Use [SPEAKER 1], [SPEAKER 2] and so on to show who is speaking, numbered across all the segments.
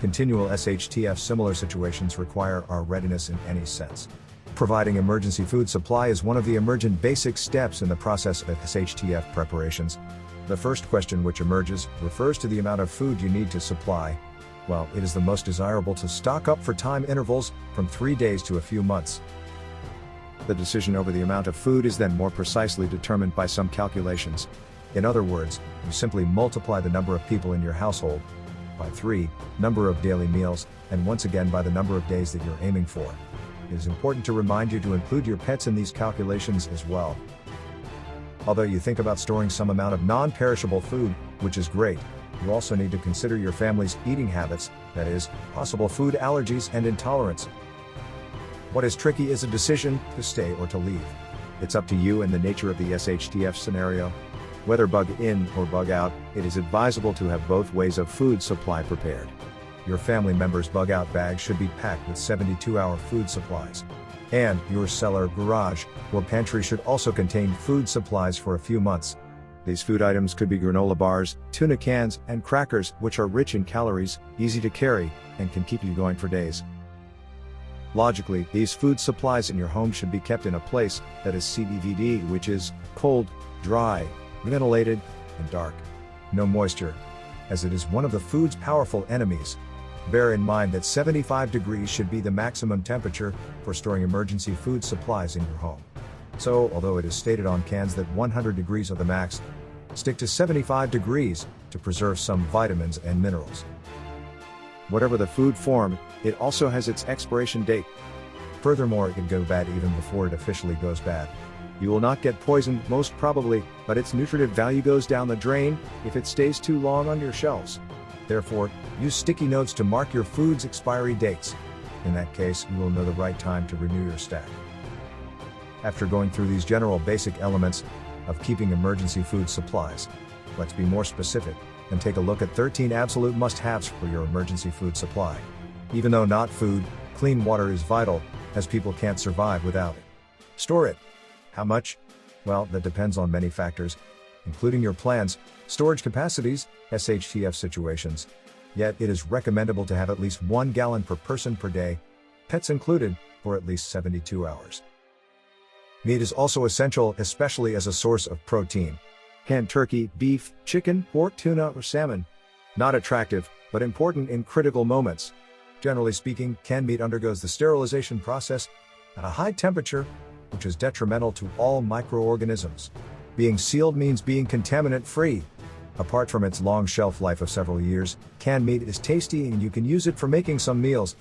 [SPEAKER 1] Continual SHTF-similar situations require our readiness in any sense. Providing emergency food supply is one of the emergent basic steps in the process of SHTF preparations. The first question which emerges refers to the amount of food you need to supply. Well, it is the most desirable to stock up for time intervals from 3 days to a few months. The decision over the amount of food is then more precisely determined by some calculations. In other words, you simply multiply the number of people in your household by 3, number of daily meals, and once again by the number of days that you're aiming for. It is important to remind you to include your pets in these calculations as well. Although you think about storing some amount of non-perishable food, which is great, you also need to consider your family's eating habits, that is, possible food allergies and intolerance. What is tricky is a decision to stay or to leave. It's up to you and the nature of the SHTF scenario. Whether bug in or bug out, it is advisable to have both ways of food supply prepared. Your family members' bug out bags should be packed with 72-hour food supplies. And your cellar, garage, or pantry should also contain food supplies for a few months. These food items could be granola bars, tuna cans, and crackers, which are rich in calories, easy to carry, and can keep you going for days. Logically, these food supplies in your home should be kept in a place that is CVVD, which is cold, dry, ventilated, and dark. No moisture, as it is one of the food's powerful enemies. Bear in mind that 75 degrees should be the maximum temperature for storing emergency food supplies in your home. So, although it is stated on cans that 100 degrees are the max, stick to 75 degrees to preserve some vitamins and minerals. Whatever the food form, it also has its expiration date. Furthermore, it can go bad even before it officially goes bad. You will not get poisoned, most probably, but its nutritive value goes down the drain if it stays too long on your shelves. Therefore, use sticky notes to mark your food's expiry dates. In that case, you will know the right time to renew your stack. After going through these general basic elements of keeping emergency food supplies, let's be more specific and take a look at 13 absolute must-haves for your emergency food supply. Even though not food, clean water is vital, as people can't survive without it. Store it. How much? Well, that depends on many factors, including your plans, storage capacities, SHTF situations. Yet it is recommendable to have at least 1 gallon per person per day, pets included, for at least 72 hours. Meat is also essential, especially as a source of protein. Canned turkey, beef, chicken, pork, tuna, or salmon. Not attractive, but important in critical moments. Generally speaking, canned meat undergoes the sterilization process at a high temperature, which is detrimental to all microorganisms. Being sealed means being contaminant-free. Apart from its long shelf life of several years, canned meat is tasty and you can use it for making some meals.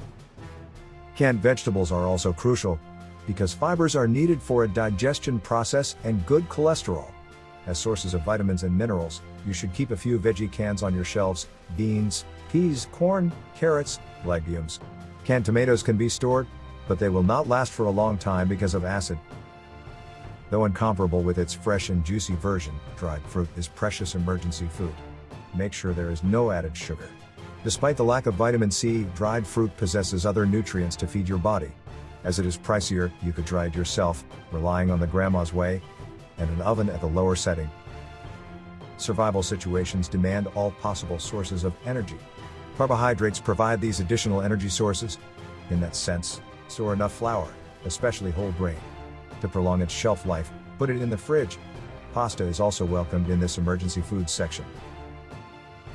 [SPEAKER 1] Canned vegetables are also crucial, because fibers are needed for a digestion process and good cholesterol. As sources of vitamins and minerals, you should keep a few veggie cans on your shelves: beans, peas, corn, carrots, legumes. Canned tomatoes can be stored, but they will not last for a long time because of acid. Though incomparable with its fresh and juicy version, dried fruit is precious emergency food. Make sure there is no added sugar. Despite the lack of vitamin C, dried fruit possesses other nutrients to feed your body. As it is pricier, you could dry it yourself, relying on the grandma's way, and an oven at the lower setting. Survival situations demand all possible sources of energy. Carbohydrates provide these additional energy sources. In that sense, store enough flour, especially whole grain. To prolong its shelf life, put it in the fridge. Pasta is also welcomed in this emergency food section.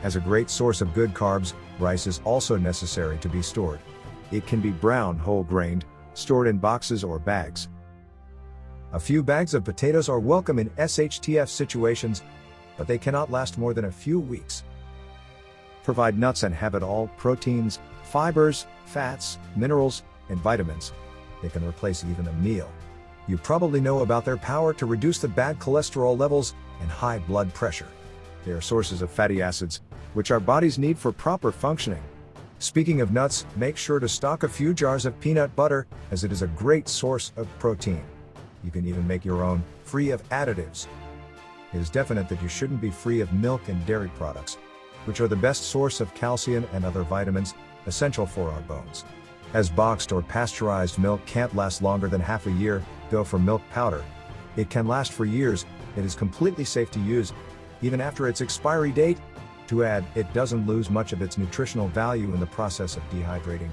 [SPEAKER 1] As a great source of good carbs, rice is also necessary to be stored. It can be brown whole-grained, stored in boxes or bags. A few bags of potatoes are welcome in SHTF situations, but they cannot last more than a few weeks. Provide nuts and have it all: proteins, fibers, fats, minerals, and vitamins. They can replace even a meal. You probably know about their power to reduce the bad cholesterol levels and high blood pressure. They are sources of fatty acids, which our bodies need for proper functioning. Speaking of nuts, make sure to stock a few jars of peanut butter, as it is a great source of protein. You can even make your own, free of additives. It is definite that you shouldn't be free of milk and dairy products, which are the best source of calcium and other vitamins, essential for our bones. As boxed or pasteurized milk can't last longer than half a year, go for milk powder. It can last for years. It is completely safe to use, even after its expiry date. To add, it doesn't lose much of its nutritional value in the process of dehydrating.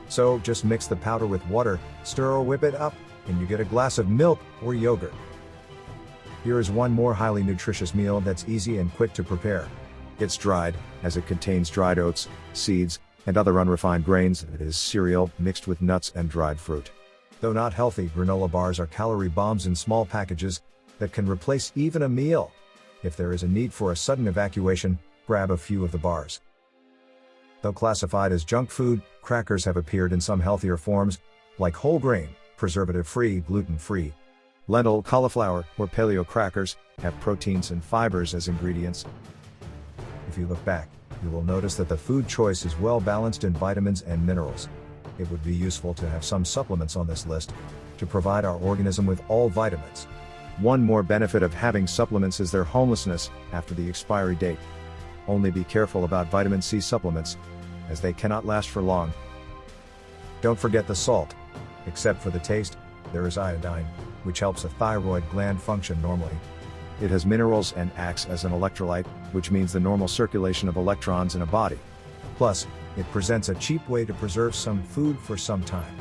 [SPEAKER 1] So just mix the powder with water, stir or whip it up, and you get a glass of milk or yogurt. Here is one more highly nutritious meal that's easy and quick to prepare. It's dried, as it contains dried oats, seeds, and other unrefined grains. It is cereal mixed with nuts and dried fruit. Though not healthy, granola bars are calorie bombs in small packages that can replace even a meal. If there is a need for a sudden evacuation, grab a few of the bars. Though classified as junk food, crackers have appeared in some healthier forms, like whole grain, preservative-free, gluten-free. Lentil, cauliflower, or paleo crackers have proteins and fibers as ingredients. If you look back, you will notice that the food choice is well balanced in vitamins and minerals. It would be useful to have some supplements on this list to provide our organism with all vitamins. One more benefit of having supplements is their homelessness after the expiry date. Only be careful about vitamin C supplements, as they cannot last for long. Don't forget the salt. Except for the taste, there is iodine, which helps a thyroid gland function normally. It has minerals and acts as an electrolyte, which means the normal circulation of electrons in a body. Plus, it presents a cheap way to preserve some food for some time.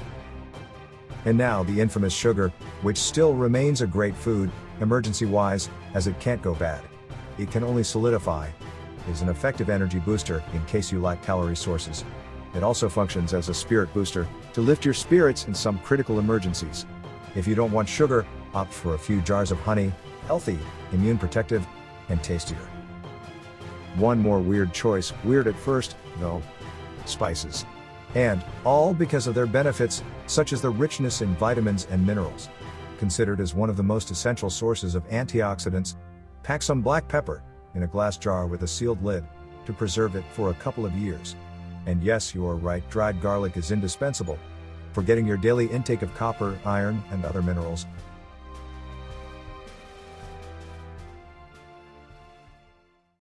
[SPEAKER 1] And now the infamous sugar, which still remains a great food, emergency-wise, as it can't go bad. It can only solidify. It is an effective energy booster in case you lack calorie sources. It also functions as a spirit booster to lift your spirits in some critical emergencies. If you don't want sugar, opt for a few jars of honey, healthy, immune protective, and tastier. One more weird choice, weird at first, though. Spices. And all because of their benefits, such as the richness in vitamins and minerals. Considered as one of the most essential sources of antioxidants, pack some black pepper in a glass jar with a sealed lid to preserve it for a couple of years. And yes, you are right, dried garlic is indispensable for getting your daily intake of copper, iron, and other minerals.